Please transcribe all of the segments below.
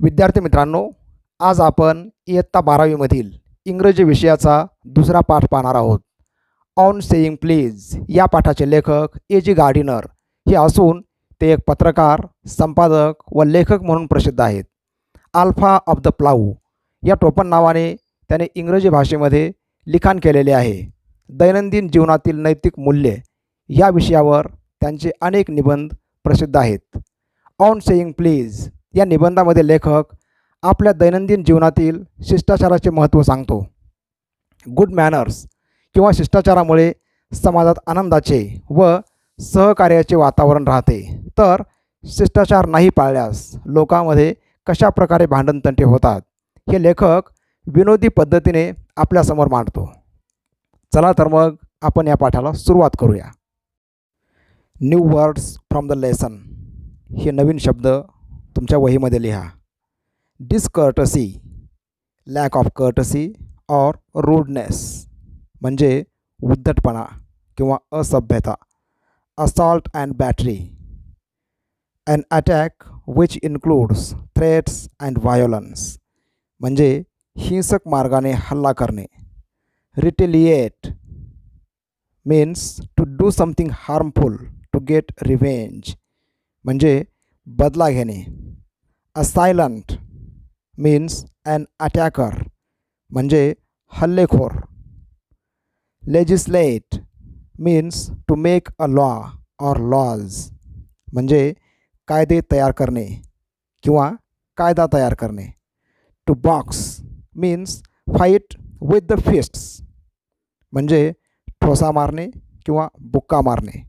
विद्यार्थी मित्रांनो, आज आपण इयत्ता 12वी मधील इंग्रजी विषयाचा दुसरा पाठ पाहणार आहोत. ऑन सेइंग प्लीज या पाठाचे लेखक ए. गार्डिनर हे असून ते एक पत्रकार, संपादक व लेखक म्हणून प्रसिद्ध आहेत. अल्फा ऑफ द प्लाऊ या टोपण नावाने त्याने इंग्रजी भाषेमध्ये लिखाण केलेले आहे. दैनंदिन जीवनातील नैतिक मूल्ये या विषयावर त्यांचे अनेक निबंध प्रसिद्ध आहेत. ऑन सेइंग प्लीज या निबंधामध्ये लेखक आपल्या दैनंदिन जीवनातील शिष्टाचाराचे महत्त्व सांगतो. गुड मॅनर्स किंवा शिष्टाचारामुळे समाजात आनंदाचे व सहकार्याचे वातावरण राहते, तर शिष्टाचार नाही पाळल्यास लोकांमध्ये कशा प्रकारे भांडणतंटे होतात हे लेखक विनोदी पद्धतीने आपल्यासमोर मांडतो. चला तर मग आपण या पाठाला सुरुवात करूया. New words from the lesson हे नवीन शब्द तुमच्या वहीमध्ये लिहा. Discourtesy, lack of courtesy or rudeness म्हणजे उद्धटपणा किंवा असभ्यता. Assault and battery, an attack which includes threats and violence म्हणजे हिंसक मार्गाने हल्ला करणे. Retaliate means to do something harmful to get revenge म्हणजे बदला घेणे. असायलंट मीन्स ॲन अटॅकर म्हणजे हल्लेखोर. Legislate means to make a law or laws म्हणजे कायदे तयार करणे किंवा कायदा तयार करणे. To box means fight with the fists म्हणजे ठोसा मारणे किंवा बुक्का मारणे.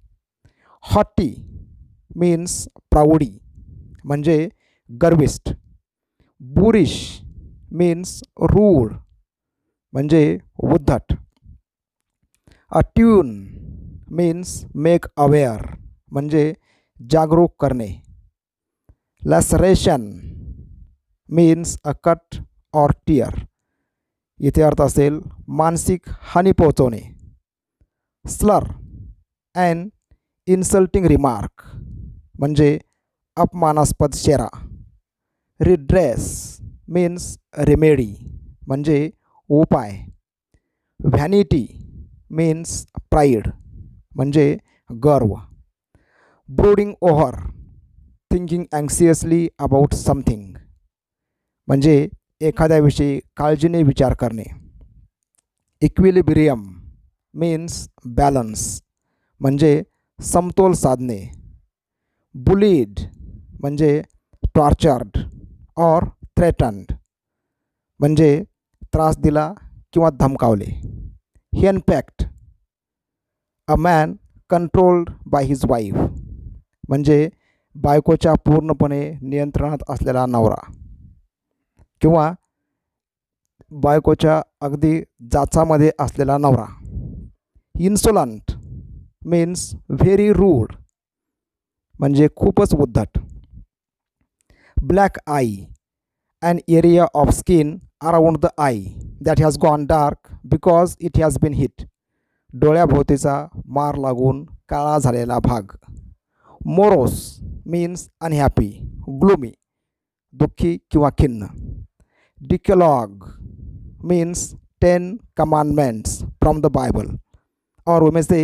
हॉटी मीन्स प्राऊडी म्हणजे गर्विष्ठ. बुरिश मीन्स रूड म्हणजे उद्धट. अट्यून मीन्स मेक अवेअर म्हणजे जागरूक करणे. Laceration means a cut or tear इथे अर्थ असेल मानसिक हानी पोहोचवणे. स्लर अँड इन्सल्टिंग रिमार्क म्हणजे अपमानास्पद शेरा. रिड्रेस मीन्स रेमेडी म्हणजे उपाय. व्हॅनिटी मीन्स प्राईड म्हणजे गर्व. ब्रोडिंग ओव्हर, थिंकिंग अँक्सियसली अबाउट समथिंग म्हणजे एखाद्याविषयी काळजीने विचार करणे. इक्विलिब्रियम मीन्स बॅलन्स म्हणजे समतोल साधणे. बुलीड म्हणजे टॉर्चर्ड और थ्रेटन्ड म्हणजे त्रास दिला किंवा धमकावले. Henpecked, a man controlled by his wife म्हणजे बायकोच्या पूर्णपणे नियंत्रणात असलेला नवरा किंवा बायकोच्या अगदी जाचामध्ये असलेला नवरा. इन्सोलंट मीन्स व्हेरी रूड म्हणजे खूपच उद्धट. Black I, an area of skin around the eye that has gone dark because it has been hit. डोळ्याभोवतीचा मार लागून काळा झालेला भाग. मोरोस मीन्स अनहॅपी, ग्लूमी, दुःखी किंवा खिन्न. डिकलॉग means 10 commandments from the Bible, or we may say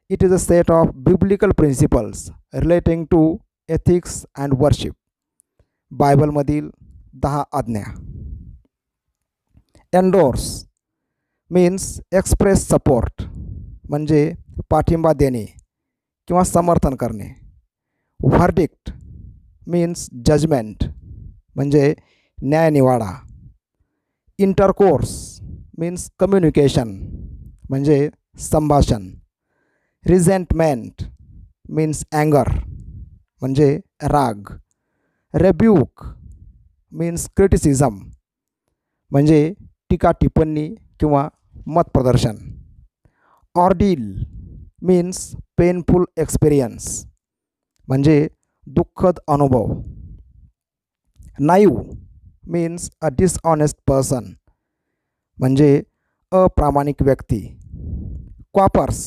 it is a set of biblical principles relating to ethics and worship. बायबलमधील 10 आज्ञा. Endorse means express support म्हणजे पाठिंबा देणे किंवा समर्थन करणे. व्हर्डिक्ट मीन्स जजमेंट म्हणजे न्यायनिवाडा. इंटरकोर्स मीन्स कम्युनिकेशन म्हणजे संभाषण. रिझेंटमेंट मीन्स अँगर म्हणजे राग. रेब्यूक मीन्स क्रिटिसिझम म्हणजे टीका टिप्पणी किंवा मतप्रदर्शन. ऑर्डील मीन्स पेनफुल एक्सपिरियन्स म्हणजे दुःखद अनुभव. Naive means a dishonest person म्हणजे अप्रामाणिक व्यक्ती. Coppers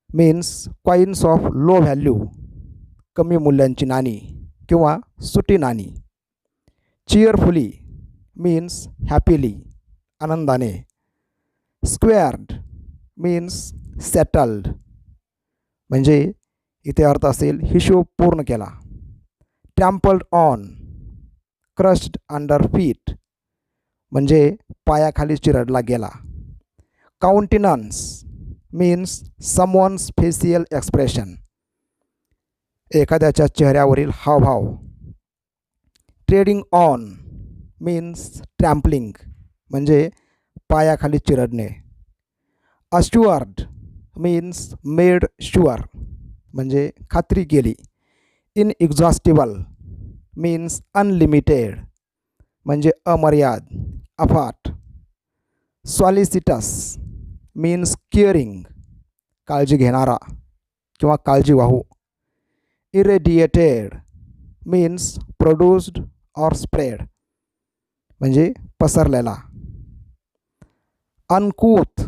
means coins of low value कमी मूल्यांची नाणी किंवा सुटी नाणी. cheerfully means happily, आनंदाने. Squared means settled, म्हणजे इथे अर्थ असेल हिशोब पूर्ण केला. Trampled on, crushed under feet, म्हणजे पायाखाली चिरडला गेला. Countenance means someone's facial expression, एखाद्याच्या चेहऱ्यावरील हावभाव. Treading on means trampling, म्हणजे पायाखाली चिरडणे. Assured means made sure, म्हणजे खात्री केली. Inexhaustible means unlimited, म्हणजे अमर्याद, अफाट. Solicitous means caring, काळजी घेणारा किंवा काळजीवाहू. Irradiated means produced or spread, म्हणजे पसरलेला. Uncouth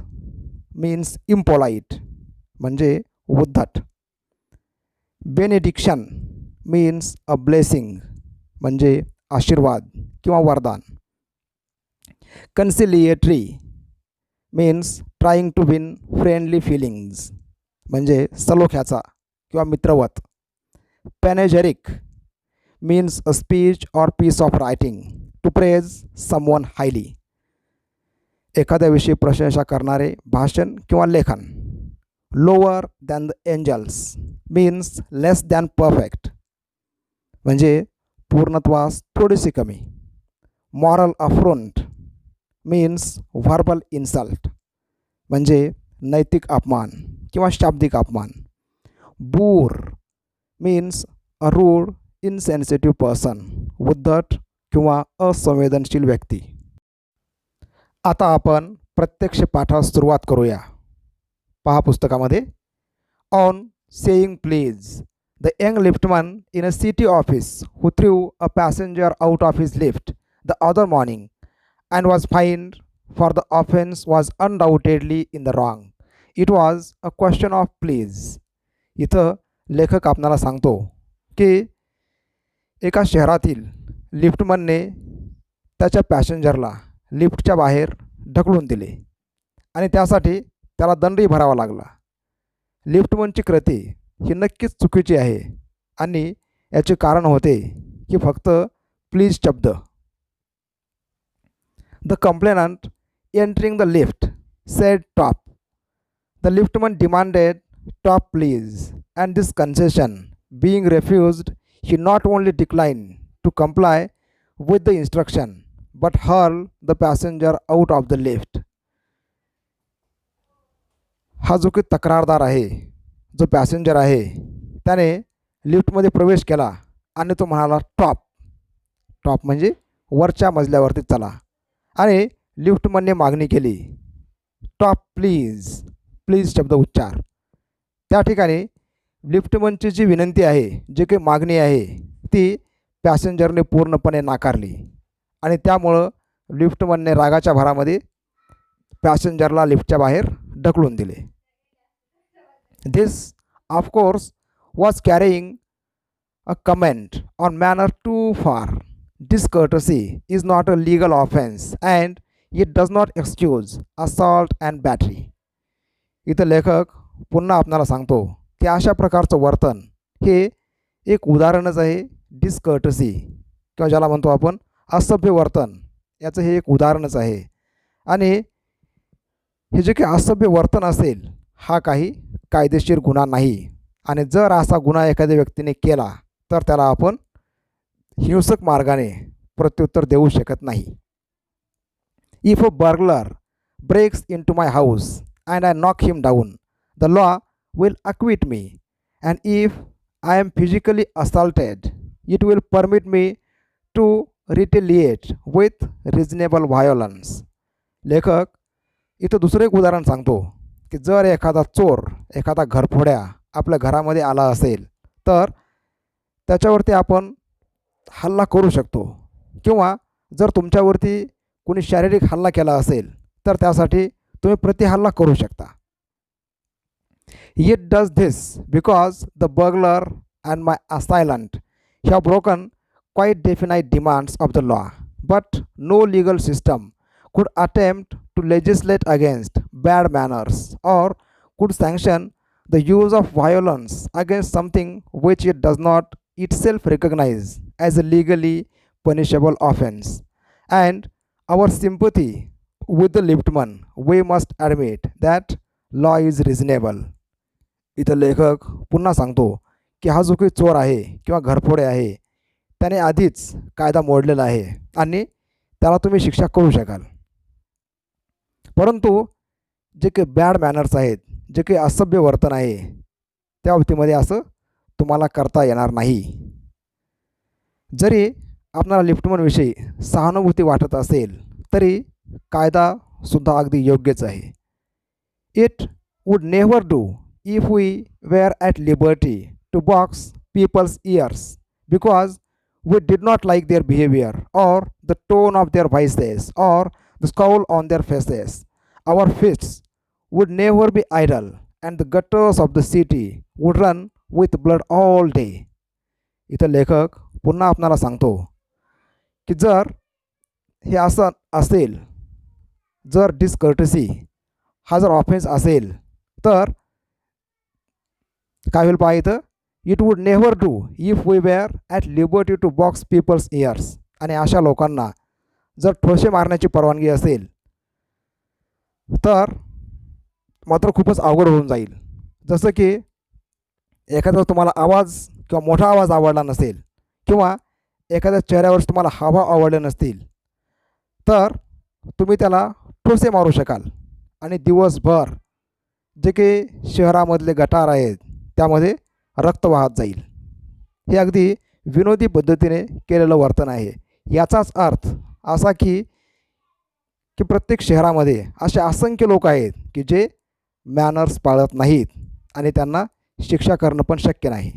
means impolite, म्हणजे उद्धट. Benediction means a blessing, म्हणजे आशीर्वाद किंवा वरदान. Conciliatory means trying to win friendly feelings, म्हणजे सलोख्याचा किंवा मित्रवत. Panegyric means a speech or piece of writing to praise someone highly, एखाद्याविषयी प्रशंसा करणारे भाषण किंवा लेखन. Lower than the angels means less than perfect, म्हणजे पूर्णत्वास थोडीशी कमी. Moral affront means verbal insult, म्हणजे नैतिक अपमान किंवा शाब्दिक अपमान. Boor means a rude, insensitive person, उद्धट किंवा असंवेदनशील व्यक्ती. आता आपण प्रत्यक्ष पाठास सुरुवात करूया. पहा पुस्तकामध्ये. On saying please, the young liftman in a city office who threw a passenger out of his lift the other morning and was fined for the offense was undoubtedly in the wrong. It was a question of please. इथं लेखक आपणाला सांगतो की एका शहरातील लिफ्टमनने त्याच्या पॅसेंजरला लिफ्टच्या बाहेर ढकलून दिले आणि त्यासाठी त्याला दंडही भरावा लागला. लिफ्टमनची कृती ही नक्कीच चुकीची आहे आणि याचे कारण होते की फक्त प्लीज शब्द. The complainant entering the lift said top. The liftman demanded top please, and this concession being refused, he not only declined to comply with the instruction but hurled the passenger out of the lift. हा जो की तक्रारदार आहे, जो passenger आहे, त्याने लिफ्टमध्ये प्रवेश केला आणि तो म्हणाला टॉप. टॉप म्हणजे वरच्या मजल्यावरती चला. आणि लिफ्टमनने मागणी केली टॉप प्लीज. प्लीज शब्द उच्चार. त्या ठिकाणी लिफ्टमनची जी विनंती आहे, जी काही मागणी आहे, ती पॅसेंजरने पूर्णपणे नाकारली आणि त्यामुळं लिफ्टमनने रागाच्या भरामध्ये पॅसेंजरला लिफ्टच्या बाहेर ढकलून दिले. This of course was carrying a comment on manner too far. Discourtesy is not a legal offense and it does not excuse assault and battery. इथं लेखक पुन्हा आपणाला सांगतो की अशा प्रकारचं वर्तन हे एक उदाहरणच आहे डिस्कर्टसी, किंवा ज्याला म्हणतो आपण असभ्य वर्तन, याचं हे एक उदाहरणच आहे. आणि हे जे काही असभ्य वर्तन असेल हा काही कायदेशीर गुन्हा नाही. आणि जर असा गुन्हा एखाद्या व्यक्तीने केला तर त्याला आपण हिंसक मार्गाने प्रत्युत्तर देऊ शकत नाही. If a burglar breaks into my house and I knock him down, the law will acquit me, and if I am physically assaulted it will permit me to retaliate with reasonable violence. लेखक इथं दुसरं एक उदाहरण सांगतो की जर एखादा चोर, एखादा घरफोड्या आपल्या घरामध्ये आला असेल तर त्याच्यावरती आपण हल्ला करू शकतो, किंवा जर तुमच्यावरती कोणी शारीरिक हल्ला केला असेल तर त्यासाठी तुम्ही प्रतिहल्ला करू शकता. It does this because the burglar and my assailant have broken quite definite demands of the law, but no legal system could attempt to legislate against bad manners or could sanction the use of violence against something which it does not itself recognize as a legally punishable offense. And our sympathy with the liftman, we must admit that law is reasonable. इथं लेखक पुन्हा सांगतो की हा जो काही चोर आहे किंवा घरफोडे आहे त्याने आधीच कायदा मोडलेला आहे आणि त्याला तुम्ही शिक्षा करू शकाल. परंतु जे काही बॅड मॅनर्स आहेत, जे काही असभ्य वर्तन आहे त्या बाबतीमध्ये असं तुम्हाला करता येणार नाही. जरी आपल्याला लिफ्टमनविषयी सहानुभूती वाटत असेल तरी कायदासुद्धा अगदी योग्यच आहे. It would never do if we were at liberty to box people's ears because we did not like their behavior or the tone of their voices or the scowl on their faces. Our fists would never be idle and the gutters of the city would run with blood all day. इथं लेखक पुन्हा आपणाला सांगतो की जर हे असं असेल, जर डिसकर्टसी हा जर ऑफेन्स असेल तर काय होईल पहा इथं, it would never do if we were at liberty to box people's ears. आणि अशा लोकांना जर ठोसे मारण्याची परवानगी असेल तर मात्र खूपच अवघड होऊन जाईल. जसं की एखादा तुम्हाला आवाज किंवा मोठा आवाज आवडला नसेल किंवा एखाद्या चेहऱ्यावर तुम्हाला हावभाव आवडले नसतील तर तुम्ही त्याला ठोसे मारू शकाल आणि दिवसभर जे काही शहरामधले गटार आहेत त्यामध्ये रक्त वाहत जाईल. हे अगदी विनोदी पद्धतीने केलेलं वर्तन आहे. याचाच अर्थ असा की प्रत्येक शहरामध्ये असे असंख्य लोक आहेत की जे मॅनर्स पाळत नाहीत आणि त्यांना शिक्षा करणं पण शक्य नाही.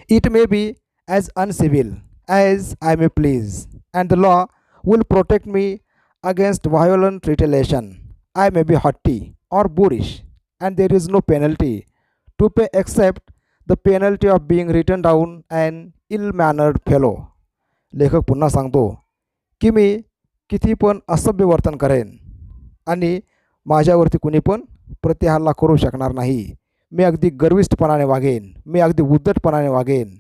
It may be as uncivil as I may please and the law will protect me against violent retaliation. I may be haughty or boorish and there is no penalty to pay except the penalty of being written down an ill-mannered fellow. लेखक पुन्हा सांगतो की मी किती पण असभ्य वर्तन करेन आणि माझ्यावरती कुणी पण प्रतिहल्ला करू शकणार नाही. मी अगदी गर्विष्ठपणाने वागेन, मी अगदी उद्धटपणाने वागेन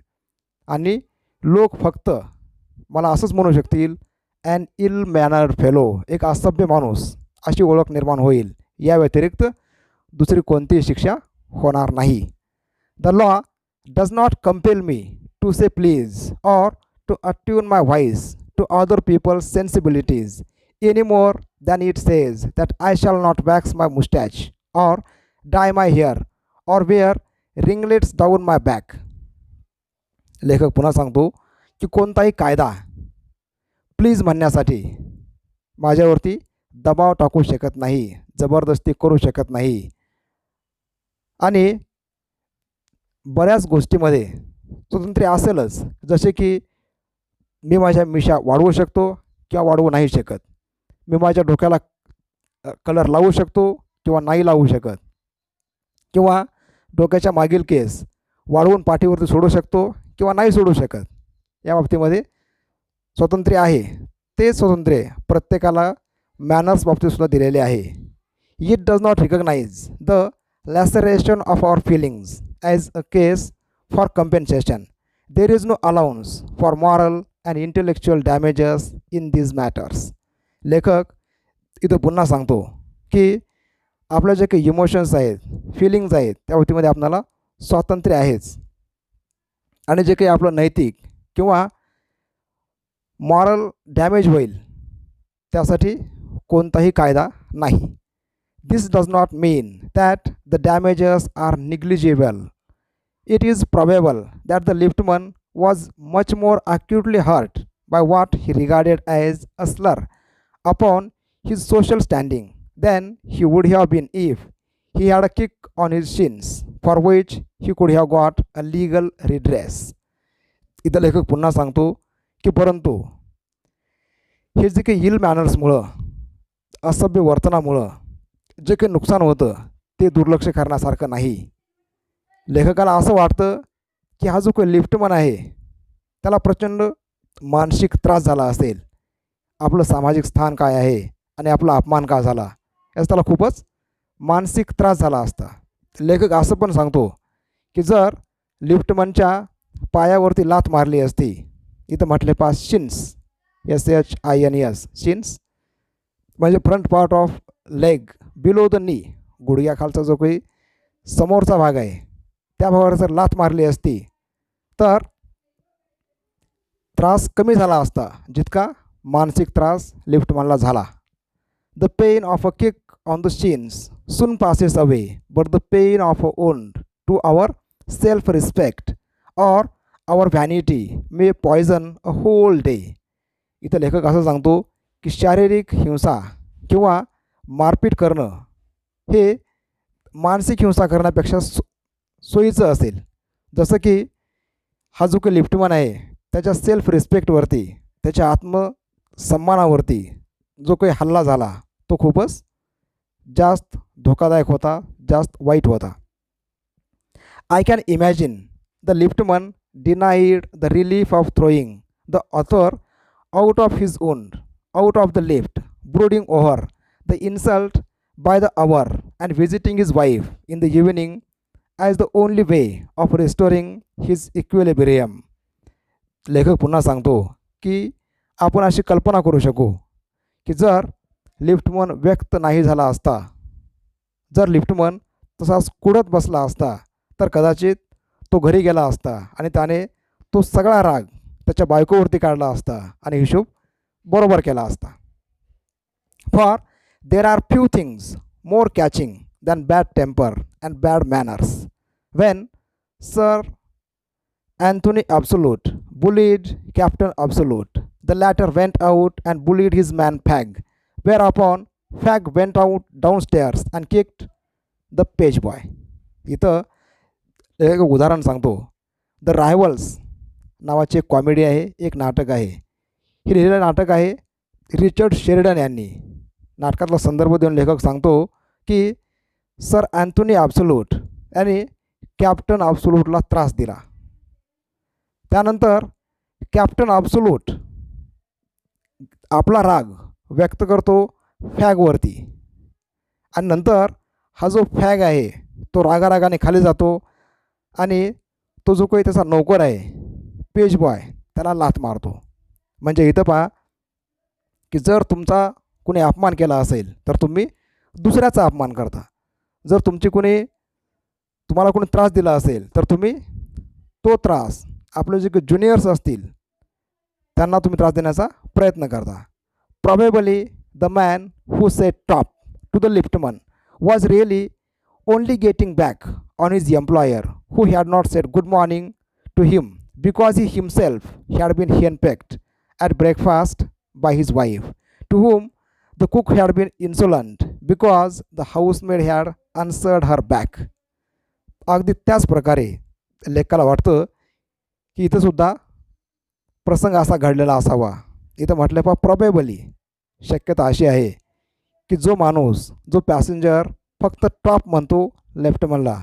आणि लोक फक्त मला असंच म्हणू शकतील ॲन इल मॅनर्ड फेलो, एक असभ्य माणूस, अशी ओळख निर्माण होईल. या व्यतिरिक्त दुसरी कोणतीही शिक्षा होणार नाही. The law does not compel me to say please or to attune my voice to other people's sensibilities any more than it says that I shall not wax my moustache or dye my hair or wear ringlets down my back. लेखक पुन्हा सांगतो की कोणताही कायदा please म्हणण्यासाठी माझ्यावरती दबाव टाकू शकत नाही, जबरदस्ती करू शकत नाही. आणि बऱ्याच गोष्टीमध्ये स्वातंत्र्य असेलच, जसे की मी माझ्या मिशा वाढवू शकतो किंवा वाढवू नाही शकत, मी माझ्या डोक्याला कलर लावू शकतो किंवा नाही लावू शकत, किंवा डोक्याच्या मागील केस वाढवून पाठीवरती सोडू शकतो किंवा नाही सोडू शकत. या बाबतीमध्ये स्वातंत्र्य आहे. ते स्वातंत्र्य प्रत्येकाला मॅनर्स बाबतीतसुद्धा दिलेले आहे. It does not recognise the laceration of our feelings as a case for compensation. There is no allowance for moral and intellectual damages in these matters. लेखक इथं पुन्हा सांगतो की आपल्या जे काही इमोशन्स आहेत, फिलिंग्ज आहेत, त्या बाबतीमध्ये आपल्याला स्वातंत्र्य आहेच. आणि जे काही आपलं नैतिक किंवा मॉरल डॅमेज होईल त्यासाठी कोणताही कायदा नाही. This does not mean that the damages are negligible. It is probable that the liftman was much more acutely hurt by what he regarded as a slur upon his social standing than he would have been if he had a kick on his shins for which he could have got a legal redress. इथं लेखक पुन्हा सांगतो की परंतु हे जे काही इल मॅनर्समुळं, असभ्य वर्तनामुळं जे काही नुकसान होतं ते दुर्लक्ष करण्यासारखं नाही. लेखकाला असं वाटतं की हा जो काही लिफ्टमन आहे त्याला प्रचंड मानसिक त्रास झाला असेल. आपलं सामाजिक स्थान काय आहे आणि आपला अपमान का झाला याचा त्याला खूपच मानसिक त्रास झाला असता. लेखक असं पण सांगतो की जर लिफ्टमनच्या पायावरती लाथ मारली असती, इथं म्हटले पा शिन्स, SHINS, शिन्स म्हणजे front part of leg below the knee, गुडघ्याखालचा जो काही समोरचा भाग आहे त्या भागावर जर लाथ मारली असती तर त्रास कमी झाला असता जितका मानसिक त्रास लिफ्टमॅनला झाला. The pain of a kick on the shins soon passes away, but the pain of a wound to our self respect or our vanity may poison a whole day. इथं लेखक असं सांगतो की शारीरिक हिंसा किंवा मारपीट करणं हे मानसिक हिंसा करण्यापेक्षा सोयीचं असेल. जसं की हा जो काही लिफ्टमॅन आहे त्याच्या सेल्फ रिस्पेक्टवरती, त्याच्या आत्मसन्मानावरती जो काही हल्ला झाला तो खूपच जास्त धोकादायक होता, जास्त वाईट होता. I can imagine the liftman denied the relief of throwing the author out of his wound, out of the lift, brooding over the insult by the hour and visiting his wife in the evening as the only way of restoring his equilibrium. लेखक पुन्हा सांगतो की आपण अशी कल्पना करू शकू की जर लिफ्टमन व्यक्त नाही झाला असता, जर लिफ्टमन तसाच कुडत बसला असता तर कदाचित तो घरी गेला असता आणि त्याने तो सगळा राग त्याच्या बायकोवरती काढला असता आणि हिशोब बरोबर केला असता. For there are few things more catching than bad temper and bad manners. When Sir Anthony Absolute bullied Captain Absolute, the latter went out and bullied his man Fag, whereupon Fag went out downstairs and kicked the page boy. इथं एक उदाहरण सांगतो. The rivals नावाचे एक comedy आहे, एक नाटक आहे. हे लिहिलेलं नाटक आहे रिचर्ड शेरिडन यांनी. नाटकातला संदर्भ देऊन लेखक सांगतो की सर अँथोनी ॲब्सोल्यूट यांनी कॅप्टन ॲब्सोल्यूटला त्रास दिला. त्यानंतर कॅप्टन ॲब्सोल्यूट आपला राग व्यक्त करतो फॅगवरती आणि नंतर हा जो फॅग आहे तो रागारागाने खाली जातो आणि तो जो काही त्याचा नौकर आहे पेज बॉय त्याला लाथ मारतो. म्हणजे इथं पहा की जर तुमचा कुणी अपमान केला असेल तर तुम्ही दुसऱ्याचा अपमान करता. जर तुम्हाला कोणी त्रास दिला असेल तर तुम्ही तो त्रास आपले जे ज्युनियर्स असतील त्यांना तुम्ही त्रास देण्याचा प्रयत्न करता. Probably the man who said top to the liftman was really only getting back on his employer who had not said good morning to him because he himself had been henpecked at breakfast by his wife to whom the cook had been insolent because the housemaid had answered her back. अगदी त्याच प्रकारे लेखाला वाटतं की इथंसुद्धा प्रसंग असा घडलेला असावा. इथं म्हटलं पा प्रॉबेबली शक्यता अशी आहे की जो माणूस जो पॅसेंजर फक्त टॉप म्हणतो लेफ्टमनला,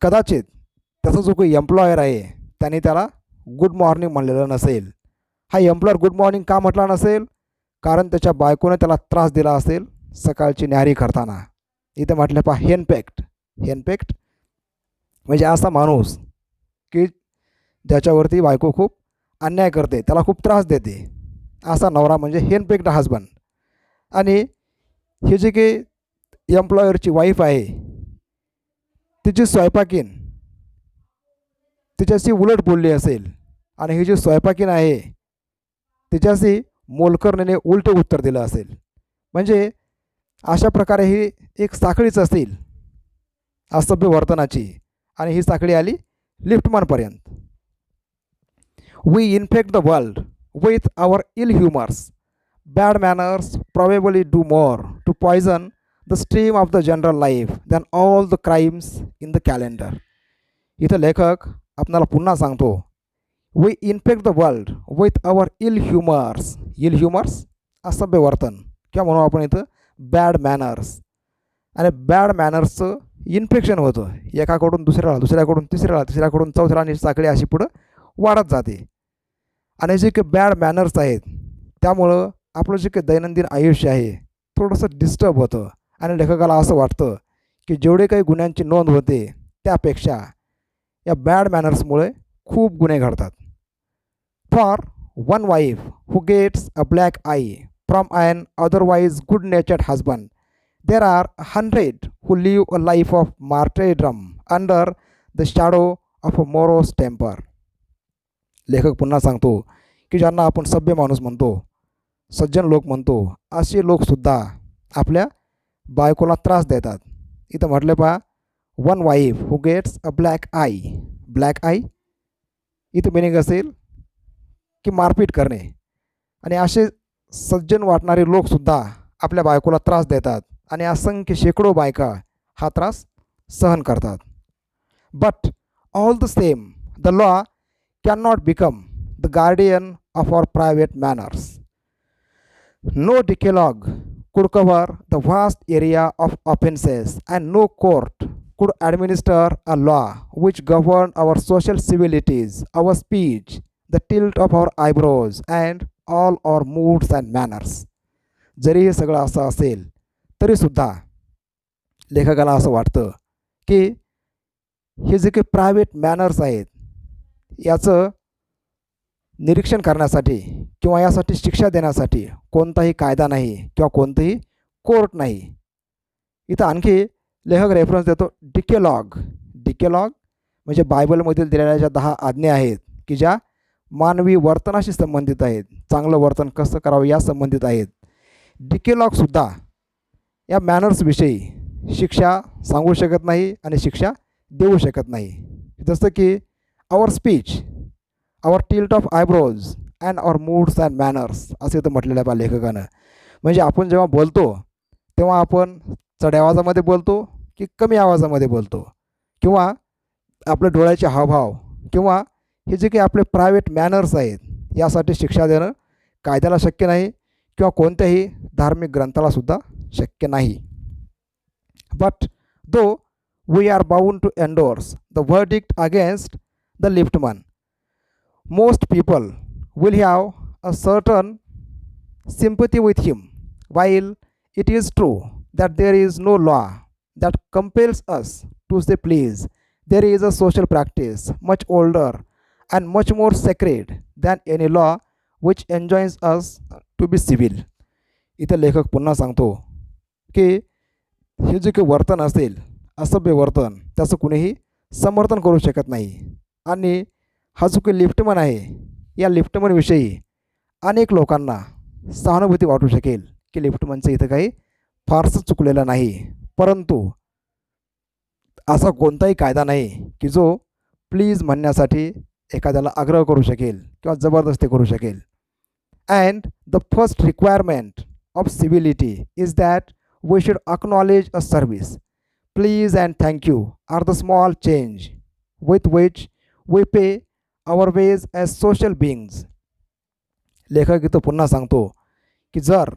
कदाचित त्याचा जो काही एम्प्लॉयर आहे त्याने त्याला गुड मॉर्निंग म्हणलेलं नसेल. हा एम्प्लॉयर गुड मॉर्निंग का म्हटला नसेल? कारण त्याच्या बायकोने त्याला त्रास दिला असेल सकाळची न्याहारी करताना. इथं म्हटलं पहा हेनपेक्ट म्हणजे असा माणूस की ज्याच्यावरती बायको खूप अन्याय करते, त्याला खूप त्रास देते, असा नवरा म्हणजे हेनपेक्ड हजबंड. आणि ही जी काही एम्प्लॉयरची वाईफ आहे तिची स्वयंपाकीन तिच्याशी उलट बोलली असेल आणि ही जी स्वयंपाकीन आहे तिच्याशी मोलकरणीने उलटे उत्तर दिलं असेल. म्हणजे अशा प्रकारे ही एक साखळीच असेल असभ्य वर्तनाची आणि ही साखळी आली लिफ्टमॅनपर्यंत. We infect the world with our ill humours. Bad manners probably do more to poison the stream of the general life than all the crimes in the calendar. इथं लेखक आपणाला पुन्हा सांगतो we infect the world with our ill humours असभ्य वर्तन किंवा म्हणून आपण इथं बॅड मॅनर्स. आणि बॅड मॅनर्सचं इन्फेक्शन होतं एकाकडून दुसऱ्याला, दुसऱ्याकडून तिसऱ्याला, तिसऱ्याकडून चौथ्याला आणि साखळी अशी पुढं वाढत जाते. आणि जे काही बॅड मॅनर्स आहेत त्यामुळं आपलं जे काही दैनंदिन आयुष्य आहे थोडंसं डिस्टर्ब होतं आणि लेखकाला असं वाटतं की जेवढे काही गुन्ह्यांची नोंद होते त्यापेक्षा या बॅड मॅनर्समुळे खूप गुन्हे घडतात. For one wife who gets a black eye from an otherwise good natured husband there are 100 who live a life of martyrdom under the shadow of a morose temper. लेखक पुन्हा सांगतो की ज्यांना आपण सभ्य माणूस म्हणतो, सज्जन लोक म्हणतो, असे लोकसुद्धा आपल्या बायकोला त्रास देतात. इथं म्हटलं पहा, one wife who gets a black eye. Black eye इथं मिनिंग असेल की मारपीट करणे. आणि असे सज्जन वाटणारे लोकसुद्धा आपल्या बायकोला त्रास देतात आणि असंख्य शेकडो बायका हा त्रास सहन करतात. But all the same the law can not become the guardian of our private manners. No decalogue could cover the vast area of offenses, and no court could administer a law which governed our social civilities, our speech, the tilt of our eyebrows, and all our moods and manners. जरी हे सगळं असं असेल तरीसुद्धा लेखकाला असं वाटतं की हे जे काही प्रायव्हेट मॅनर्स आहेत याचं निरीक्षण करण्यासाठी किंवा यासाठी शिक्षा देण्यासाठी कोणताही कायदा नाही किंवा कोणतंही कोर्ट नाही. इथं आणखी लेखक रेफरन्स देतो डिकेलॉग. डिकेलॉग म्हणजे बायबलमधील दिलेल्या ज्या 10 आज्ञा आहेत की ज्या मानवी वर्तनाशी संबंधित आहेत, चांगलं वर्तन कसं करावं या संबंधित आहेत. डिकेलॉगसुद्धा या मॅनर्सविषयी शिक्षा सांगू शकत नाही आणि शिक्षा देऊ शकत नाही. जसं की our speech, our tilt of eyebrows and our moods and manners असं इथं म्हटलेलं आहे बा लेखकानं. म्हणजे आपण जेव्हा बोलतो तेव्हा आपण चढ्या आवाजामध्ये बोलतो की कमी आवाजामध्ये बोलतो, किंवा आपले डोळ्याचे हावभाव किंवा हे जे काही आपले प्रायव्हेट मॅनर्स आहेत यासाठी शिक्षा देणं कायद्याला शक्य नाही किंवा कोणत्याही धार्मिक ग्रंथालासुद्धा शक्य नाही. But do we are bound to endorse the verdict against the liftman. Most people will have a certain sympathy with him. While it is true that there is no law that compels us to say please, there is a social practice much older and much more sacred than any law which enjoins us to be civil. इथं लेखक पुन्हा सांगतो की हे जे काही वर्तन असेल असभ्य वर्तन त्याचं कुणीही समर्थन करू शकत नाही. आणि हा जो काही लिफ्टमन आहे या लिफ्टमनविषयी अनेक लोकांना सहानुभूती वाटू शकेल की लिफ्टमनचं इथं काही फारसं चुकलेलं नाही, परंतु असा कोणताही कायदा नाही की जो प्लीज म्हणण्यासाठी एखाद्याला आग्रह करू शकेल किंवा जबरदस्ती करू शकेल. And the first requirement of civility is that we should acknowledge a service. Please and thank you are the small change with which we pay our ways as social beings. लेखक इथं पुन्हा सांगतो की जर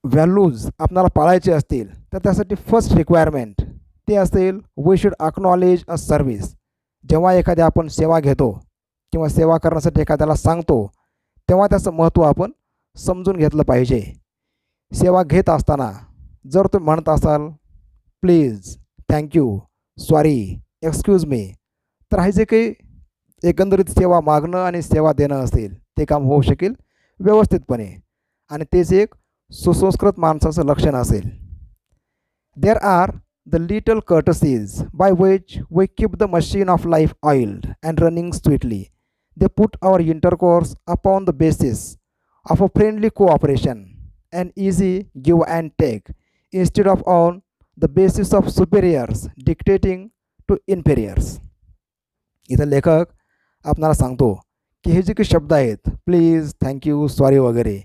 व्हॅल्यूज आपल्याला पाळायचे असतील तर त्यासाठी फर्स्ट रिक्वायरमेंट ते असेल we should acknowledge a service. जेव्हा एखाद्या आपण सेवा घेतो किंवा सेवा करण्यासाठी एखाद्याला सांगतो तेव्हा त्याचं महत्त्व आपण समजून घेतलं पाहिजे. सेवा घेत असताना जर तुम्ही म्हणत असाल please, thank you, sorry, excuse me, तर हे जे काही एकंदरीत सेवा मागणं आणि सेवा देणं असेल ते काम होऊ शकेल व्यवस्थितपणे आणि तेच एक सुसंस्कृत माणसाचं लक्षण असेल. There are the little courtesies by which we keep the machine of life oiled and running sweetly. They put our intercourse upon the basis of a friendly cooperation and easy give and take instead of on the basis of superiors dictating to inferiors. इथं लेखक आपणाला सांगतो की हे जे काही शब्द आहेत प्लीज, थँक्यू, सॉरी वगैरे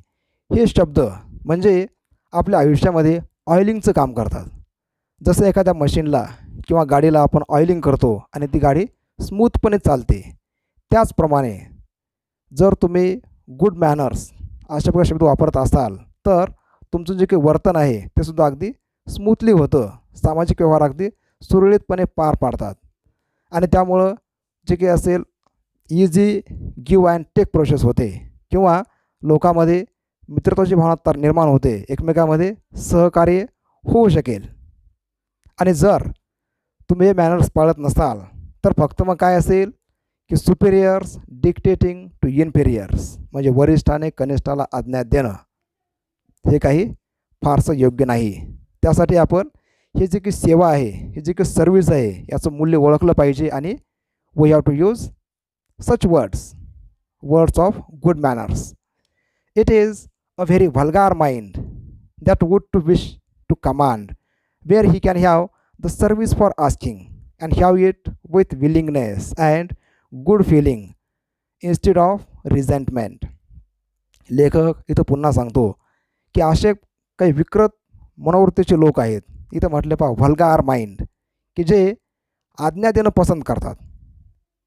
हे शब्द म्हणजे आपल्या आयुष्यामध्ये ऑइलिंगचं काम करतात. जसं एखाद्या मशीनला किंवा गाडीला आपण ऑइलिंग करतो आणि ती गाडी स्मूथपणे चालते, त्याचप्रमाणे जर तुम्ही गुड मॅनर्स अशा प्रकारे शब्द वापरत असाल तर तुमचं जे काही वर्तन आहे ते सुद्धा अगदी स्मूथली होतं, सामाजिक व्यवहार अगदी सुरळीतपणे पार पाडतात आणि त्यामुळं जे काही असेल easy give and take process होते किंवा लोकांमध्ये मित्रत्वाची भावना निर्माण होते, एकमेकांमध्ये सहकार्य होऊ शकेल. आणि जर तुम्ही हे मॅनर्स पाळत नसाल तर फक्त मग काय असेल की सुपेरियर्स डिक्टेटिंग टू इन्फेरियर्स, म्हणजे वरिष्ठाने कनिष्ठाला आज्ञा देणं हे काही फारसं योग्य नाही. त्यासाठी आपण हे जे काही सेवा आहे, हे जे काही सर्व्हिस आहे, याचं मूल्य ओळखलं पाहिजे आणि we have to use such words of good manners. It is a very vulgar mind that would to wish to command, where he can have the service for asking and have it with willingness and good feeling instead of resentment. लेखक इथं पुन्हा सांगतो की असे काही विकृत मनोवृत्तीचे लोक आहेत, इथं म्हटले पहा व्हल्गार माइंड, की जे आज्ञा देणं पसंत करतात.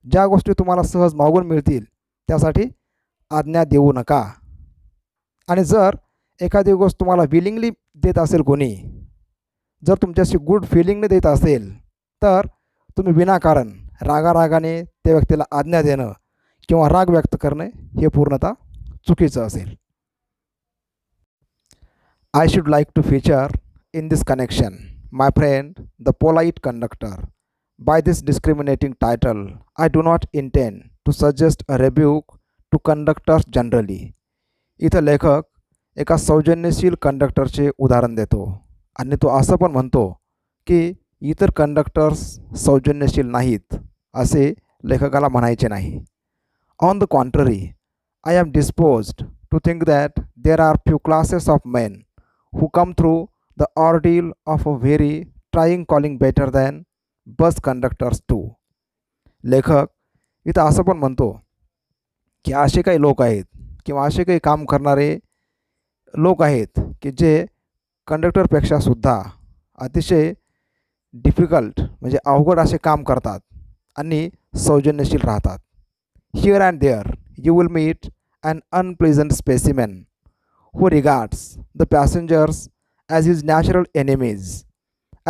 ज्या गोष्टी तुम्हाला सहज मागून मिळतील त्यासाठी आज्ञा देऊ नका. आणि जर एखादी गोष्ट तुम्हाला विलिंगली देत असेल कोणी, जर तुमच्याशी गुड फिलिंगने देत असेल, तर तुम्ही विनाकारण रागारागाने त्या व्यक्तीला आज्ञा देणं किंवा राग व्यक्त करणे हे पूर्णतः चुकीचं असेल. I should like to feature in this connection my friend the polite conductor. By this discriminating title, I do not intend to suggest a rebuke to conductors generally. इथं लेखक एका सौजन्यशील कंडक्टरचे उदाहरण देतो आणि तो असं पण म्हणतो की इतर कंडक्टर्स सौजन्यशील नाहीत असे लेखकाला म्हणायचे नाही. On the contrary, I am disposed to think that there are few classes of men who come through the ordeal of a very trying calling better than bus conductors too. लेखक इथं असं पण म्हणतो की असे काही लोक आहेत किंवा असे काही काम करणारे लोक आहेत की जे कंडक्टरपेक्षासुद्धा अतिशय डिफिकल्ट म्हणजे अवघड असे काम करतात आणि सौजन्यशील राहतात. Here and there you will meet an unpleasant specimen who regards the passengers as his natural enemies,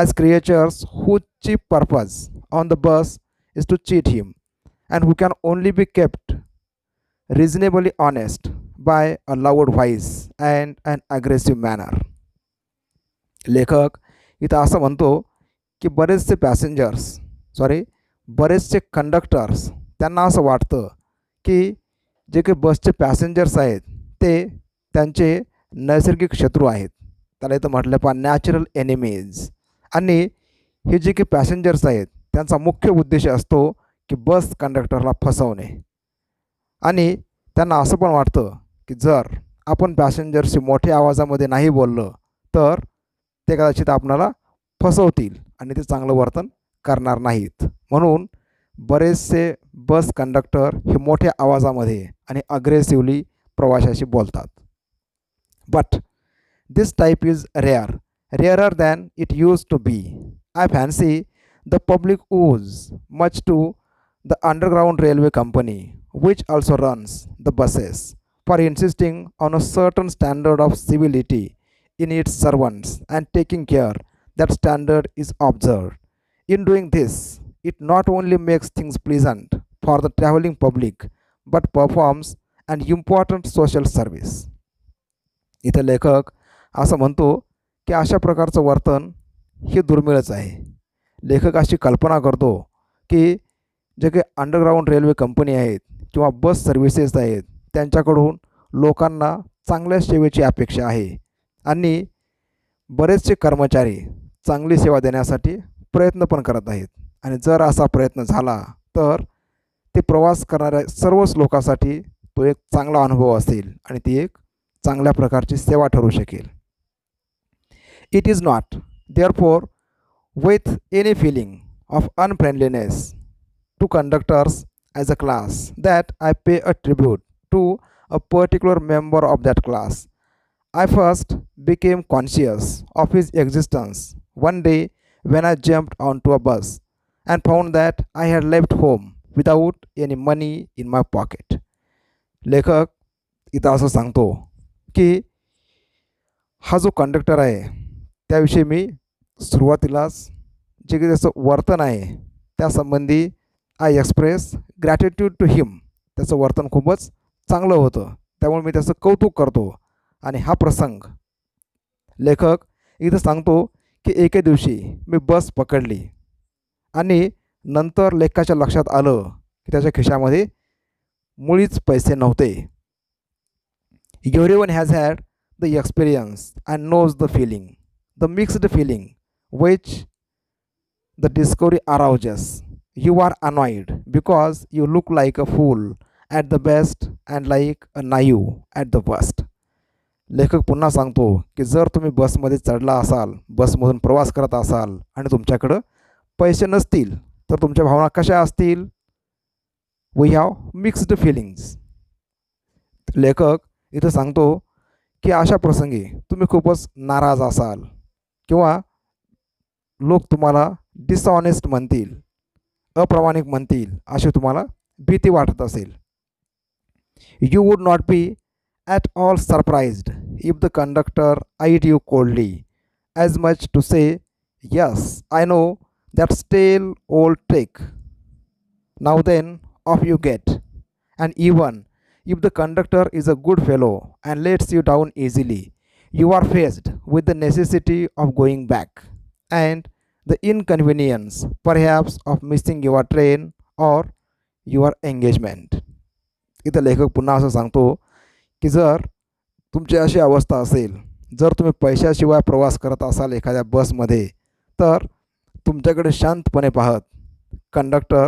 as creatures whose chief purpose on the bus is to cheat him and who can only be kept reasonably honest by a loud voice and an aggressive manner. लेखक इथं असं म्हणतो की बरेचसे conductors त्यांना असं वाटतं की जे काही बसचे पॅसेंजर्स आहेत ते त्यांचे नैसर्गिक शत्रू आहेत. त्याला इथं म्हटलं पहा नॅचरल एनिमीज. आणि हे जे काही पॅसेंजर्स आहेत त्यांचा मुख्य उद्देश असतो की बस कंडक्टरला फसवणे. आणि त्यांना असं पण वाटतं की जर आपण पॅसेंजरशी मोठ्या आवाजामध्ये नाही बोललं तर ते कदाचित आपणाला फसवतील आणि ते चांगलं वर्तन करणार नाहीत. म्हणून बरेचसे बस कंडक्टर हे मोठ्या आवाजामध्ये आणि अग्रेसिव्हली प्रवाशाशी बोलतात. But this type is rarer than it used to be. I fancy the public owes much to the underground railway company, which also runs the buses, for insisting on a certain standard of civility in its servants and taking care that standard is observed. In doing this, it not only makes things pleasant for the traveling public, but performs an important social service. इथं लेखक असं म्हणतो की अशा प्रकारचं वर्तन हे दुर्मिळच आहे. लेखक अशी कल्पना करतो की जे काही अंडरग्राऊंड रेल्वे कंपनी आहेत किंवा बस सर्व्हिसेस आहेत त्यांच्याकडून लोकांना चांगल्या सेवेची अपेक्षा आहे आणि बरेचसे कर्मचारी चांगली सेवा देण्यासाठी प्रयत्न पण करत आहेत. आणि जर असा प्रयत्न झाला तर ते प्रवास करणाऱ्या सर्वच लोकांसाठी तो एक चांगला अनुभव असेल आणि ती एक चांगल्या प्रकारची सेवा ठरू शकेल. It is not, therefore, with any feeling of unfriendliness to conductors as a class that I pay a tribute to a particular member of that class. I first became conscious of his existence one day when I jumped onto a bus and found that I had left home without any money in my pocket. लेखक इथं असं सांगतो की हा जो conductor आहे त्याविषयी मी सुरुवातीलाच जे काही त्याचं वर्तन आहे त्यासंबंधी आय एक्सप्रेस ग्रॅटिट्यूड टू हिम. त्याचं वर्तन खूपच चांगलं होतं, त्यामुळे मी त्याचं कौतुक करतो. आणि हा प्रसंग लेखक इथं सांगतो की एके दिवशी मी बस पकडली आणि नंतर लेखकाच्या लक्षात आलं की त्याच्या खिशामध्ये मुळीच पैसे नव्हते. Everyone has had the experience and knows the feeling, the mixed feeling which the discovery arouses. You are annoyed because you look like a fool at the best and like a naive at the worst. लेखक पुन्हा सांगतो की जर तुम्ही बसमध्ये चढला असाल, बसमधून प्रवास करत असाल आणि तुमच्याकडं पैसे नसतील तर तुमच्या भावना कशा असतील? We have mixed feelings. लेखक इथं सांगतो की अशा प्रसंगी तुम्ही खूपच नाराज असाल किंवा लोक तुम्हाला डिसऑनेस्ट म्हणतील, अप्रामाणिक म्हणतील, अशी तुम्हाला भीती वाटत असेल. You wood not be at all surprised if the conductor eyed you coldly as much to say yes I know that स्टेल old trick now then of you get. And even if the conductor is a good fellow and lets you down easily, you are faced with the necessity of going back and the inconvenience perhaps of missing your train or your engagement. इथं लेखक पुन्हा असं सांगतो की जर तुमची अशी अवस्था असेल, जर तुम्ही पैशाशिवाय प्रवास करत असाल एखाद्या बसमध्ये, तर तुमच्याकडे शांतपणे पाहत कंडक्टर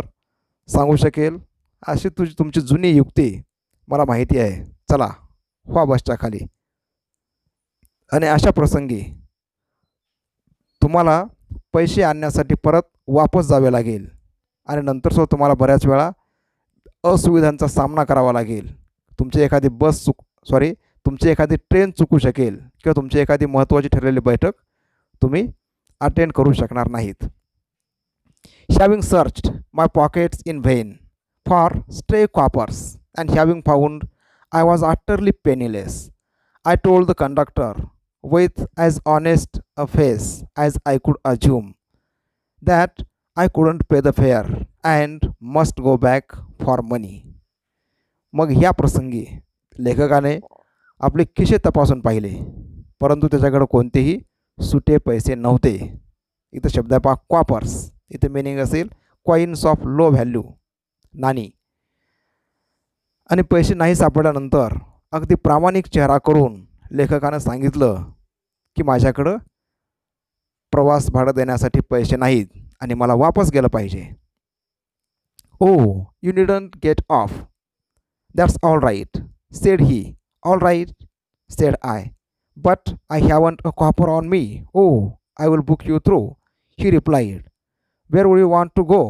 सांगू शकेल, अशी तुमची जुनी युक्ती मला माहिती आहे, चला व्हा बसच्या खाली. आणि अशा प्रसंगी तुम्हाला पैसे आणण्यासाठी परत वापस जावे लागेल आणि नंतरसुद्धा तुम्हाला बऱ्याच वेळा असुविधांचा सामना करावा लागेल. तुमची एखादी ट्रेन चुकू शकेल किंवा तुमची एखादी महत्त्वाची ठरलेली बैठक तुम्ही अटेंड करू शकणार नाहीत. Having searched my pockets in vain for stray coppers and having found I was utterly penniless, I told the conductor with as honest a face as I could assume that I couldn't pay the fare and must go back for money. मग ह्या प्रसंगी लेखकाने आपले खिसे तपासून पाहिले, परंतु त्याच्याकडे कोणतेही सुटे पैसे नव्हते. इथं शब्द आहे पहा क्वापर्स, इथे मिनिंग असेल कॉईन्स ऑफ लो व्हॅल्यू, नाणी. आणि पैसे नाही सापडल्यानंतर अगदी प्रामाणिक चेहरा करून लेखकानं सांगितलं की माझ्याकडं प्रवास भाडं देण्यासाठी पैसे नाहीत आणि मला वापस गेलं पाहिजे. Oh you needn't get off, that's all right said he. All right said I, but I haven't a copper on me. Oh I will book you through, he replied. Where would you want to go?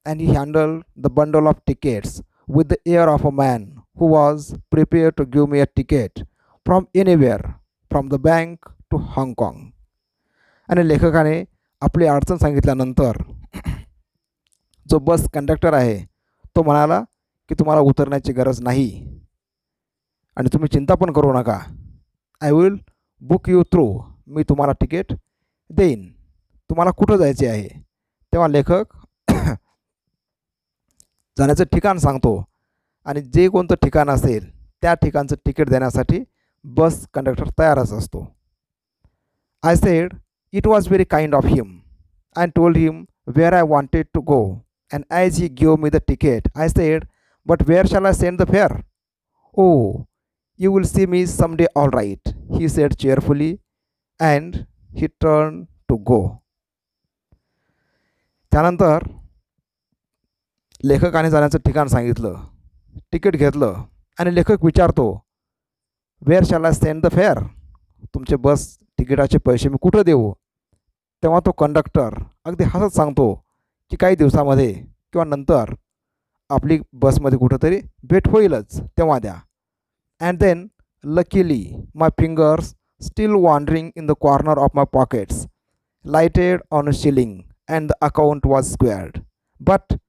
And he handle the bundle of tickets with the air of a man who was prepared to give me a ticket from anywhere from the bank to Hong Kong. आणि लेखकाने आपली अडचण सांगितल्यानंतर जो bus conductor आहे तो म्हणाला की तुम्हाला उतरण्याची गरज नाही आणि तुम्ही चिंता पण करू नका, I will book you through, मी तुम्हाला तिकीट देईन. तुम्हाला कुठं जायचे आहे? तेव्हा लेखक जाण्याचं ठिकाण सांगतो आणि जे कोणतं ठिकाण असेल त्या ठिकाणचं तिकीट देण्यासाठी बस कंडक्टर तयारच असतो. I said it was very kind of him and told him where I wanted to go and as he give me the ticket I said but where shall I send the fare? Oh you will see me some day all right, he said cheerfully and he turn to go. त्यानंतर लेखकाने जाण्याचं ठिकाण सांगितलं, ticket घेतलं आणि लेखक विचारतो where shall I send the fare? तुमचे बस तिकिटाचे पैसे मी कुठं देऊ? तेव्हा तो कंडक्टर अगदी हसत सांगतो की काही दिवसामध्ये किंवा नंतर आपली बसमध्ये कुठंतरी भेट होईलच, तेव्हा द्या. And then luckily my fingers still wandering in the corner of my pockets lighted on a shilling and the account was squared. But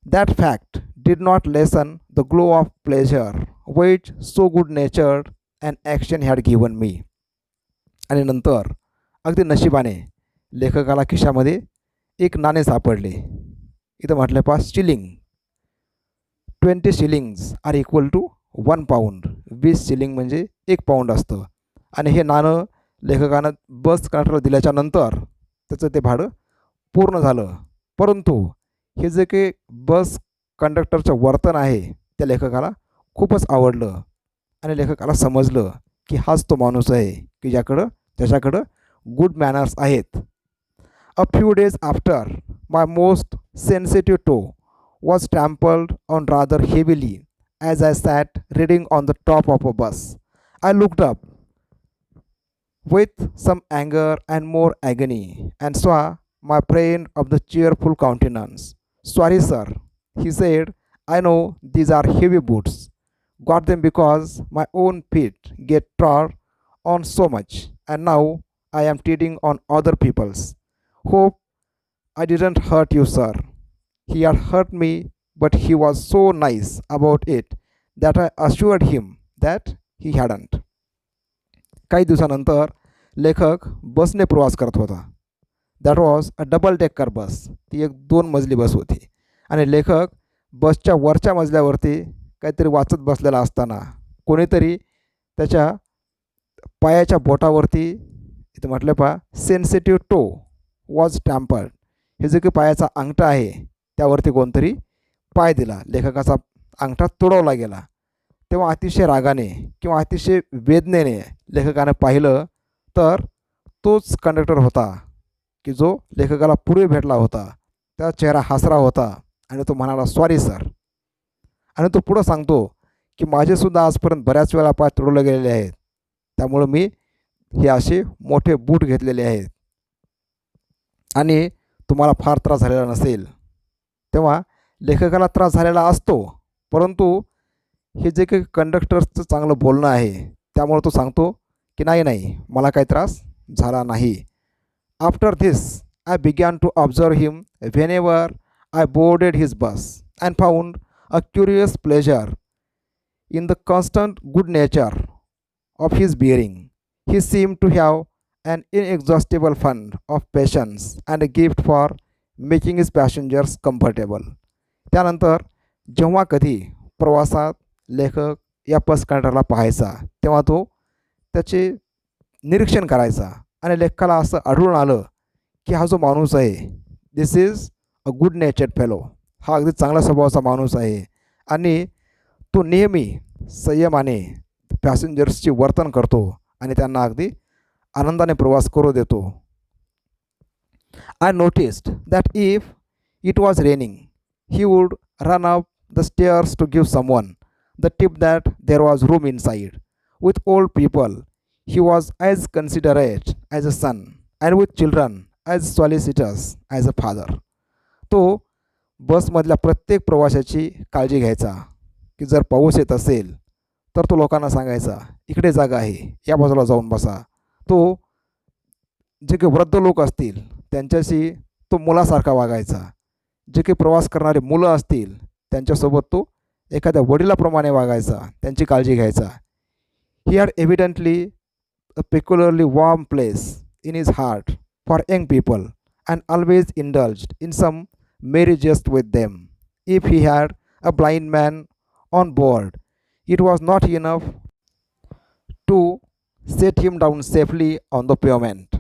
that fact did not lessen the glow of pleasure which so good-natured an action had given me. आणि नंतर अगदी नशिबाने लेखकाला खिशामध्ये एक नाणे सापडले इथं म्हटलं पहा shilling. 20 shillings are equal to 1 pound. 20 shilling म्हणजे 1 पाऊंड असतं. आणि हे नाणं लेखकानं बस कंडक्टरला दिल्याच्या नंतर त्याचं ते भाडं पूर्ण झालं. परंतु हे जे काही बस कंडक्टरचं वर्तन आहे त्या लेखकाला खूपच आवडलं आणि लेखकाला समजलं की हाच तो माणूस आहे की त्याच्याकडं गुड मॅनर्स आहेत. A few days after my most sensitive toe was trampled on rather heavily as I sat reading on the top of a bus. I looked up with some anger and more agony and saw my friend of the cheerful countenance. Sorry, sir, he said. I know these are heavy boots. Got them because my own feet get trod on so much, and now I am treading on other people's. Hope I didn't hurt you, sir. He had hurt me, but he was so nice about it that I assured him that he hadn't. काही दिवसानंतर लेखक बसने प्रवास करत होता. That was a double decker bus. ती एक 2 मजली बस होती आणि लेखक बसच्या वरच्या मजल्यावरती काहीतरी वाचत बसलेला असताना कोणीतरी त्याच्या पायाच्या बोटावरती इथं म्हटलं पहा सेन्सिटिव्ह टो वॉज ट्रॅम्पल्ड. हे जे काही पायाचा अंगठा आहे त्यावरती कोणतरी पाय दिला. लेखकाचा अंगठा तुडवला गेला. तेव्हा अतिशय रागाने किंवा अतिशय वेदनेने लेखकानं पाहिलं तर तोच कंडक्टर होता की जो लेखकाला पूर्वी भेटला होता. त्याचा चेहरा हसरा होता आणि तो म्हणाला सॉरी सर. आणि तो पुढं सांगतो की माझेसुद्धा आजपर्यंत बऱ्याच वेळा पाय तुडवले गेलेले आहेत, त्यामुळं मी हे असे मोठे बूट घेतलेले आहेत आणि तुम्हाला फार त्रास झालेला नसेल. तेव्हा लेखकाला त्रास झालेला असतो, परंतु हे जे काही कंडक्टरचं चांगलं बोलणं आहे त्यामुळे तो सांगतो की नाही मला काही त्रास झाला नाही. After this I began to observe him whenever I boarded his bus and found a curious pleasure in the constant good nature of his bearing. He seem to have an inexhaustible fund of patience and a gift for making his passengers comfortable. त्यानंतर जेव्हा कधी प्रवासात लेखक या बस कंडक्टरला पाहायचा तेव्हा तो त्याचे निरीक्षण करायचा आणि लेखकाला असं आढळून आलं की हा जो माणूस आहे this is a good natured fellow. हा अगदी चांगला स्वभावाचा माणूस आहे आणि तो नेहमी संयमाने पॅसेंजर्सची वर्तन करतो आणि त्यांना अगदी आनंदाने प्रवास करू देतो. I noticed that if it was raining, he would run up the stairs to give someone the tip that there was room inside. With old people, he was as considerate as a son, and with children, as solicitous as a father. तो बसमधल्या प्रत्येक प्रवाशाची काळजी घ्यायचा की जर पाऊस येत असेल तर तो लोकांना सांगायचा इकडे जागा आहे, या बाजूला जाऊन बसा. तो जे काही वृद्ध लोक असतील त्यांच्याशी तो मुलासारखा वागायचा. जे काही प्रवास करणारे मुलं असतील त्यांच्यासोबत तो एखाद्या वडिलाप्रमाणे वागायचा, त्यांची काळजी घ्यायचा. He had evidently a peculiarly warm place in his heart for young people and always indulged in some merry jest with them. If he had a blind man on board it was not enough to set him down safely on the pavement.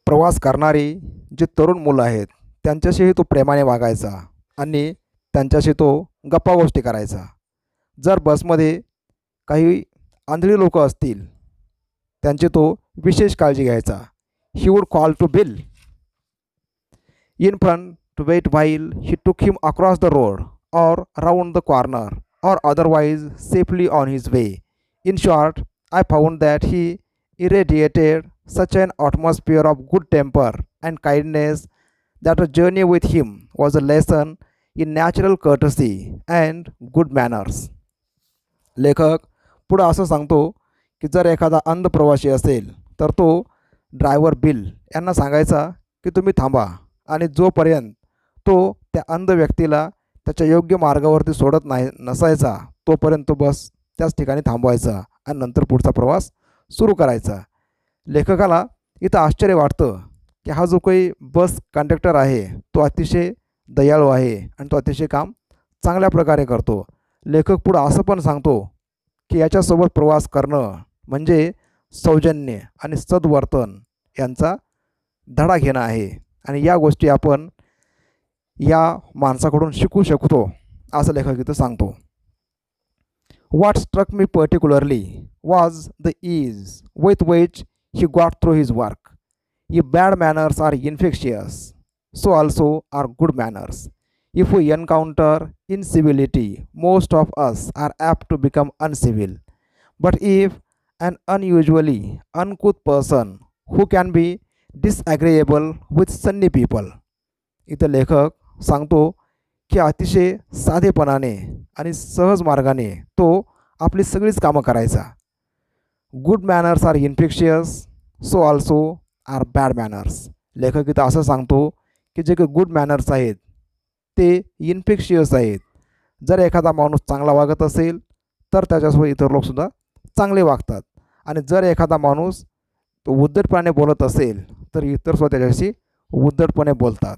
प्रवास करणारी जे तरुण मुलं आहेत त्यांच्याशीही तो प्रेमाने वागायचा आणि त्यांच्याशी तो गप्पा गोष्टी करायचा. जर बसमध्ये काही आंधळी लोक असतील त्यांची तो विशेष काळजी घ्यायचा. He would call to Bill in front to wait while he took him across the road or round the corner or otherwise safely on his way. In short I found that he irradiated such an atmosphere of good temper and kindness that a journey with him was a lesson in natural courtesy and good manners. लेखक पुढं असं सांगतो की जर एखादा अंध प्रवासी असेल तर तो ड्रायव्हर बिल यांना सांगायचा की तुम्ही थांबा आणि जोपर्यंत तो त्या अंध व्यक्तीला त्याच्या योग्य मार्गावरती सोडत नसायचा तोपर्यंत तो बस त्याच ठिकाणी थांबवायचा आणि नंतर पुढचा प्रवास सुरू करायचा. लेखकाला इथं आश्चर्य वाटतं की हा जो काही बस कंडक्टर आहे तो अतिशय दयाळू आहे आणि तो अतिशय काम चांगल्या प्रकारे करतो. लेखक पुढं असं पण सांगतो की याच्यासोबत प्रवास करणं म्हणजे सौजन्य आणि सद्वर्तन यांचा धडा घेणं आहे आणि या गोष्टी आपण या माणसाकडून शिकू शकतो असं लेखक इथं सांगतो. What struck me particularly was the ease with which he got through his work. If bad manners are infectious, so also are good manners. If we encounter incivility, most of us are apt to become uncivil. But if an unusually uncouth person who can be disagreeable with sunny people, इथं लेखक सांगतो की अतिशय साधेपणाने आणि सहज मार्गाने तो आपली सगळीच कामं करायचा. Good manners are infectious, so also are bad manners. लेखक इथं असं सांगतो की जे काही गुड मॅनर्स आहेत ते इन्फेक्शियस आहेत. जर एखादा माणूस चांगला वागत असेल तर त्याच्यासोबत इतर लोकसुद्धा चांगले वागतात आणि जर एखादा माणूस तो उद्धटपणे बोलत असेल तर इतरसुद्धा त्याच्याशी उद्धटपणे बोलतात.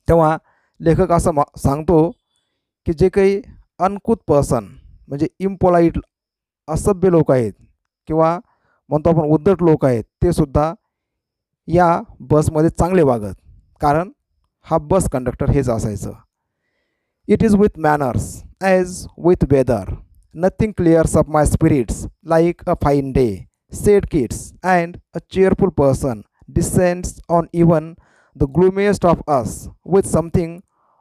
तेव्हा लेखक असं सांगतो की जे काही अनकुथ पर्सन म्हणजे इम्पोलाईट असभ्य लोक आहेत किंवा म्हणतो आपण उद्धट लोक आहेत ते सुद्धा या बसमध्ये चांगले वागत, कारण हा बस कंडक्टर हेच असायचं. It is with manners as with weather, nothing clears up my spirits like a fine day, said Keats, and a cheerful person descends on even the gloomiest of us with something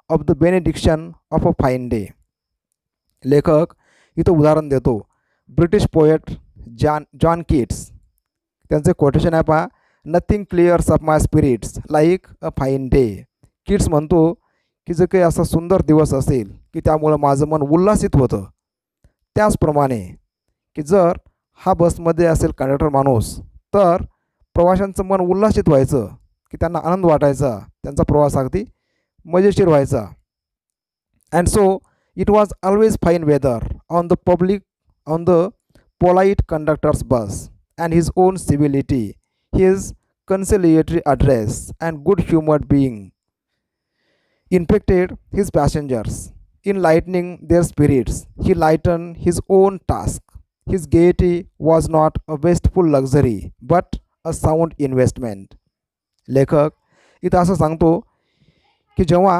of the benediction of a fine day. लेखक इथं उदाहरण देतो. British poet John Keats त्यांचे quotation आहे पहा, nothing clears up my spirits like a fine day. Keats म्हणतो की जे काही असा सुंदर दिवस असेल की त्यामुळं माझं मन उल्हासित होतं, त्याचप्रमाणे की जर हा बसमध्ये असेल कंडक्टर माणूस तर प्रवाशांचं मन उल्हासित व्हायचं की त्यांना आनंद वाटायचा, त्यांचा प्रवास अगदी मजेशीर व्हायचा. And so it was always fine weather on the polite conductor's bus and his own civility, his conciliatory address and good humoured bearing infected his passengers. In lightening their spirits he lighten his own task. His gaiety was not a wasteful luxury but a sound investment. लेखक इथं असं सांगतो की जेव्हा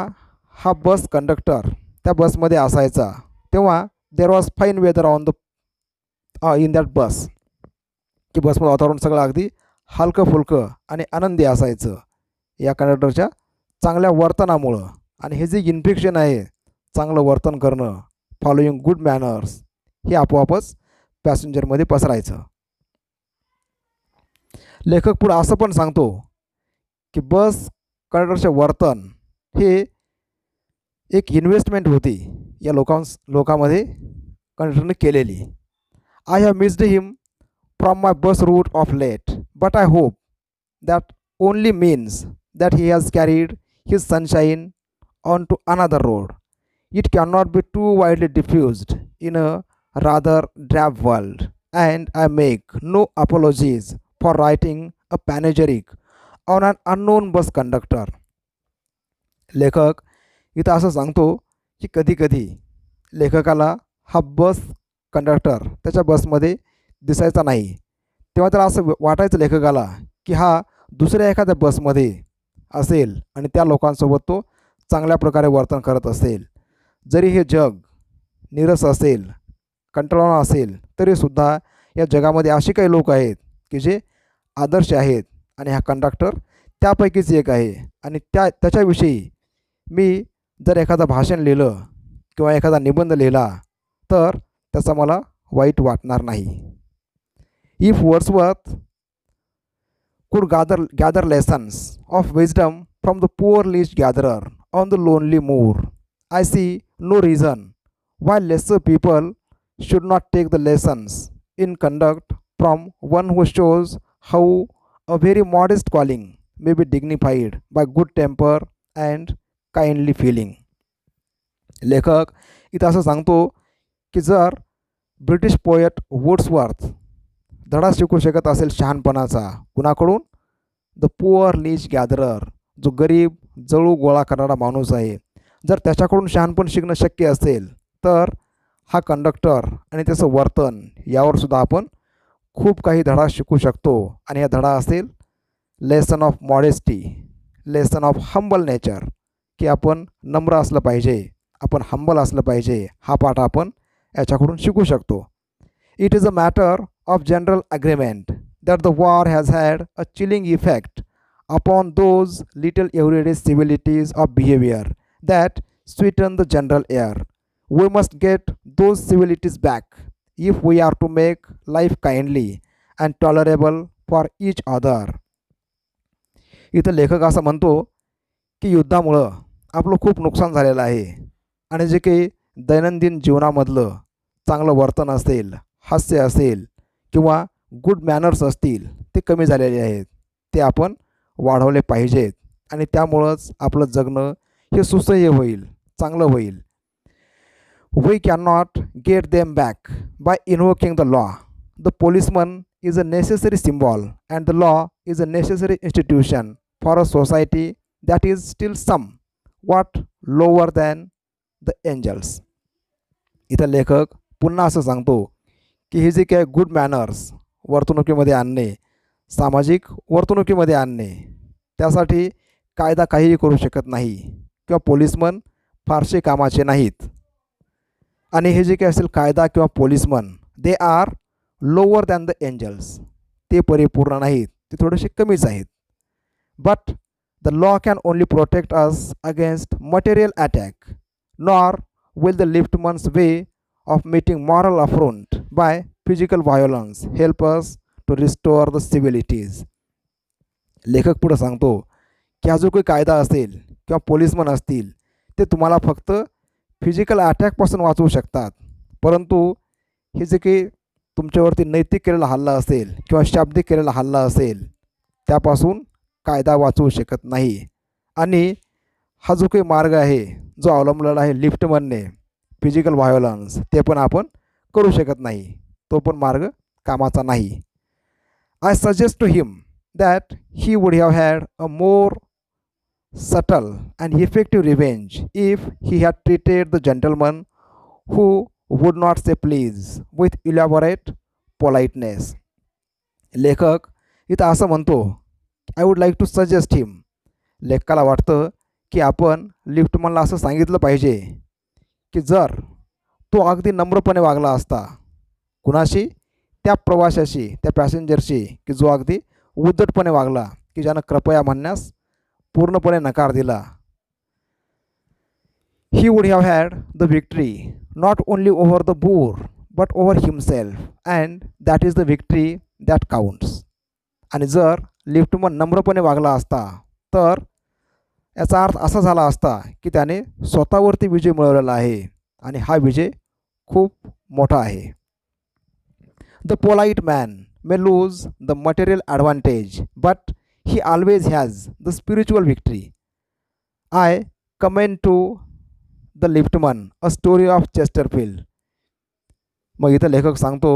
हा bus conductor त्या बसमध्ये असायचा तेव्हा there was fine weather on in that bus, की बसमध्ये वातावरण सगळं अगदी हलकं फुलकं आणि आनंदी असायचं या कंडक्टरच्या चांगल्या वर्तनामुळं. आणि हे जे इन्फेक्शन आहे चांगलं वर्तन करणं, फॉलोइंग गुड मॅनर्स, हे आपोआपच पॅसेंजरमध्ये पसरायचं. लेखक पुढं असं पण सांगतो की बस कंडक्टरचे वर्तन हे एक इन्व्हेस्टमेंट होती या लोकांमध्ये कंडक्टरने केलेली. I have missed him from my bus route of late, but I hope that only means that he has carried his sunshine on to another road. It can not be too widely diffused in a rather drab world, and I make no apologies for writing a panegyric on an unknown bus conductor. लेखक इथं असं सांगतो की कधीकधी लेखकाला हा bus conductor त्याच्या बसमध्ये दिसायचा नाही, तेव्हा त्याला असं वाटायचं लेखकाला की हा दुसऱ्या एखाद्या बसमध्ये असेल आणि त्या लोकांसोबत तो चांगल्या प्रकारे वर्तन करत असेल. जरी हे जग नीरस असेल, कंटाळवाणं असेल, तरीसुद्धा या जगामध्ये असे काही लोक आहेत की जे आदर्श आहेत आणि हा कंडक्टर त्यापैकीच एक आहे. आणि त्याच्याविषयी मी जर एखादं भाषण लिहिलं किंवा एखादा निबंध लिहिला तर त्याचा मला वाईट वाटणार नाही. If Wordsworth could gather lessons of wisdom from the poor least gatherer on the lonely moor, I see no reason why lesser people should not take the lessons in conduct from one who shows how a very modest calling may be dignified by good temper and kindly feeling. लेखक इथं असं सांगतो की जर British poet Wordsworth धडा शिकू शकत असेल शहाणपणाचा कुणाकडून, द पुअर लीच गॅदरर, जो गरीब जळू गोळा करणारा माणूस आहे, जर त्याच्याकडून शहाणपण शिकणं शक्य असेल तर हा कंडक्टर आणि त्याचं वर्तन यावरसुद्धा आपण खूप काही धडा शिकू शकतो. आणि हा धडा असेल lesson of modesty, lesson of humble nature, की आपण नम्र असलं पाहिजे, आपण हंबल असलं पाहिजे. हा पाठ आपण याच्याकडून शिकू शकतो. It is a matter of general agreement that the war has had a chilling effect upon those little everyday civilities of behaviour that sweeten the general air. We must get those civilities back if we are to make life kindly and tolerable for each other. इथं लेखक असं म्हणतो की युद्धामुळं आपलं खूप नुकसान झालेलं आहे आणि जे काही दैनंदिन जीवनामधलं चांगलं वर्तन असेल, हास्य असेल किंवा गुड मॅनर्स असतील ते कमी झालेले आहेत. ते आपण वाढवले पाहिजेत आणि त्यामुळंच आपलं जगणं हे सुसह्य होईल, चांगलं होईल. We cannot get them back by invoking the law. The policeman is a necessary symbol and the law is a necessary institution for a society that is still somewhat lower than the angels. इथं लेखक पुन्हा असं सांगतो की हे जे काय good manners वर्तणुकीमध्ये आणणे, सामाजिक वर्तणुकीमध्ये आणणे, त्यासाठी कायदा काहीही करू शकत नाही किंवा पोलिसमन फारसे कामाचे नाहीत. आणि हे जे काही असेल कायदा किंवा policeman, they are lower than the angels, ते परिपूर्ण नाहीत, ते थोडेसे कमीच आहेत. But the law can only protect us against material attack, nor will the liftman's way of meeting moral affront by physical violence help us to restore the civilities. लेखक पुढं सांगतो की हा जो काही कायदा असेल किंवा पोलिसमन असतील ते तुम्हाला फक्त फिजिकल अटॅकपासून वाचवू शकतात, परंतु हे जे काही तुमच्यावरती नैतिक केलेला हल्ला असेल किंवा शाब्दिक केलेला हल्ला असेल त्यापासून कायदा वाचवू शकत नाही. आणि हा जो काही मार्ग आहे जो अवलंबलेला आहे लिफ्टमनने, फिजिकल व्हायोलन्स, ते पण आपण करू शकत नाही, तो पण मार्ग कामाचा नाही. I suggest to him that he would have had a more subtle and effective revenge if he had treated the gentleman who would not say please with elaborate politeness. लेखक इथं असं म्हणतो, I would like to suggest him. लेखकाला वाटतं की आपण लिफ्टमनला असं सांगितलं पाहिजे की जर तो अगदी नम्रपणे वागला असता, कुणाशी, त्या प्रवाशाशी, त्या पॅसेंजरशी की जो अगदी उद्धटपणे वागला, की ज्यानं कृपया म्हणण्यास पूर्णपणे नकार दिला. ही would have had the victory not only over the bore but over himself and that is the victory that counts. आणि जर लिफ्टमन नम्रपणे वागला असता तर याचा अर्थ असा झाला असता की त्याने स्वतःवरती विजय मिळवलेला आहे आणि हा विजय खूप मोठा आहे. The polite man may lose the material advantage but he always has the spiritual victory. I commend to the liftman a story of Chesterfield. मग इथं लेखक सांगतो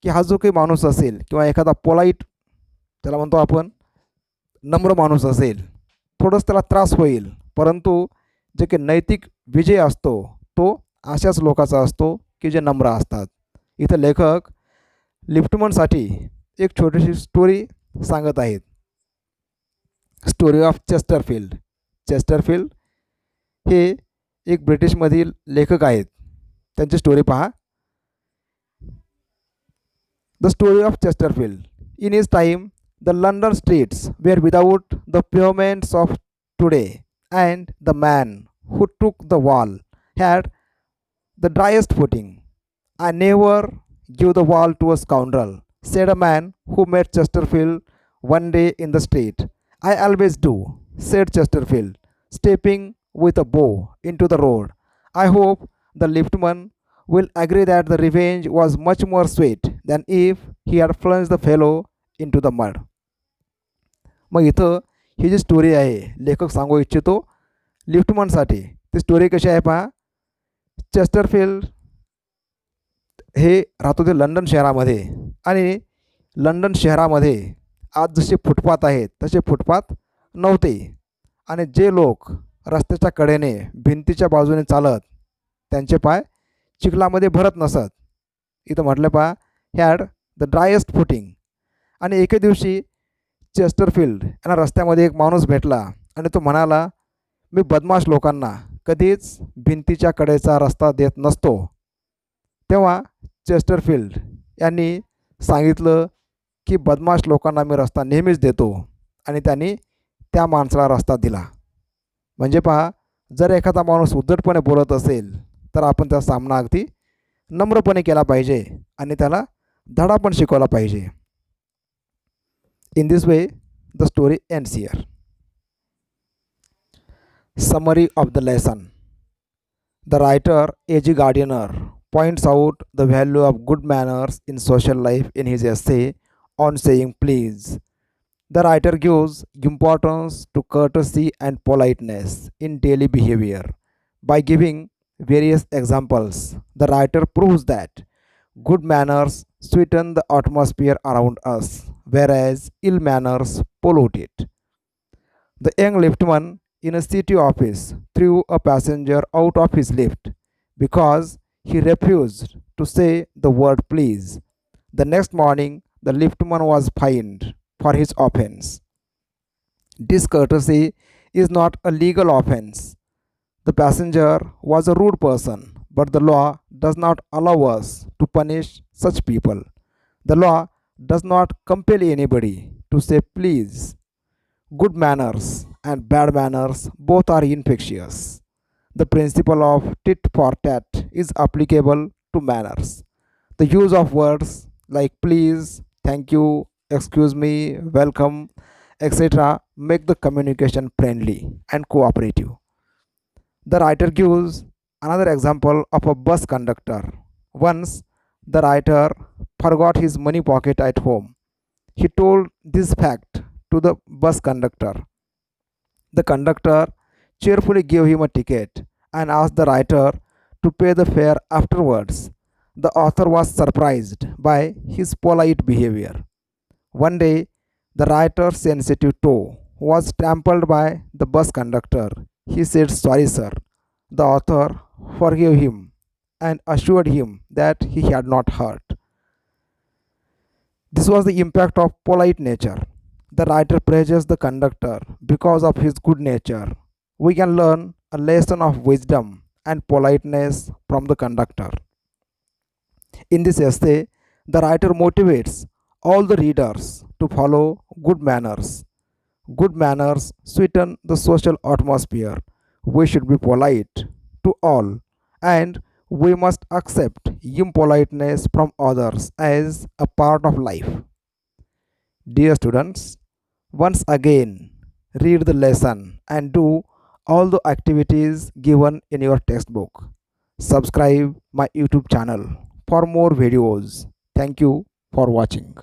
की हा जो काही माणूस असेल किंवा एखादा पोलाईट, त्याला म्हणतो आपण नम्र माणूस असेल, थोडंसं त्याला त्रास होईल, परंतु जे काही नैतिक विजय असतो तो अशाच लोकांचा असतो की जे नम्र असतात. इथं लेखक लिफ्टमनसाठी एक छोटीशी स्टोरी सांगत आहेत. Story of Chesterfield. चेस्टरफील्ड हे एक ब्रिटिशमधील लेखक आहेत. त्यांची स्टोरी पहा. The story of Chesterfield. In his time the London streets were without the pavements of today and the man who took the wall had the driest footing. I never give the wall to a scoundrel, said a man who met Chesterfield one day in the street. I always do, said Chesterfield, stepping with a bow into the road. I hope the liftman will agree that the revenge was much more sweet than if he had plunged the fellow into the mud. मग इथं ही जी story आहे लेखक सांगू इच्छितो लिफ्टमनसाठी. ती story कशी आहे पहा. चेस्टरफील्ड हे राहतो ते लंडन शहरामध्ये आणि लंडन शहरामध्ये आज जसे फुटपाथ आहेत तसे फुटपाथ नव्हते. आणि जे लोक रस्त्याच्या कडेने भिंतीच्या बाजूने चालत त्यांचे पाय चिखलामध्ये भरत नसत. इथं म्हटलं पहा हॅड द ड्रायेस्ट फुटिंग. आणि एके दिवशी चेस्टरफील्ड यांना रस्त्यामध्ये एक माणूस भेटला आणि तो म्हणाला, मी बदमाश लोकांना कधीच भिंतीच्या कडेचा रस्ता देत नसतो. तेव्हा चेस्टरफील्ड यांनी सांगितलं की बदमाश लोकांना मी रस्ता नेहमीच देतो आणि त्यांनी त्या माणसाला रस्ता दिला. म्हणजे पहा, जर एखादा माणूस उद्धटपणे बोलत असेल तर आपण त्याचा सामना अगदी नम्रपणे केला पाहिजे आणि त्याला धडा पण शिकवला पाहिजे. In this way, the story ends here. Summary of the lesson. The writer A.G. Gardiner points out the value of good manners in social life in his essay on saying please. The writer gives importance to courtesy and politeness in daily behavior. By giving various examples, the writer proves that good manners sweeten the atmosphere around us, whereas ill manners pollute it. The young liftman in a city office threw a passenger out of his lift because he refused to say the word please. The next morning, the liftman was fined for his offense. Discourtesy is not a legal offense. The passenger was a rude person, but the law does not allow us to punish such people. The law does not compel anybody to say please. Good manners and bad manners both are infectious. The principle of tit for tat is applicable to manners. The use of words like please, thank you, excuse me, welcome, etc. make the communication friendly and cooperative. The writer gives another example of a bus conductor. Once, the writer forgot his money pocket at home. He told this fact to the bus conductor. The conductor cheerfully gave him a ticket and asked the writer to pay the fare afterwards. The author was surprised by his polite behavior. One day, the writer's sensitive toe was trampled by the bus conductor. He said, sorry, sir. The author forgave him and assured him that he had not hurt. This was the impact of polite nature. The writer praises the conductor because of his good nature. We can learn a lesson of wisdom and politeness from the conductor. In this essay, the writer motivates all the readers to follow good manners. Good manners sweeten the social atmosphere. We should be polite to all, and we must accept impoliteness from others as a part of life. Dear students, once again, read the lesson and do all the activities given in your textbook. Subscribe my YouTube channel for more videos. Thank you for watching.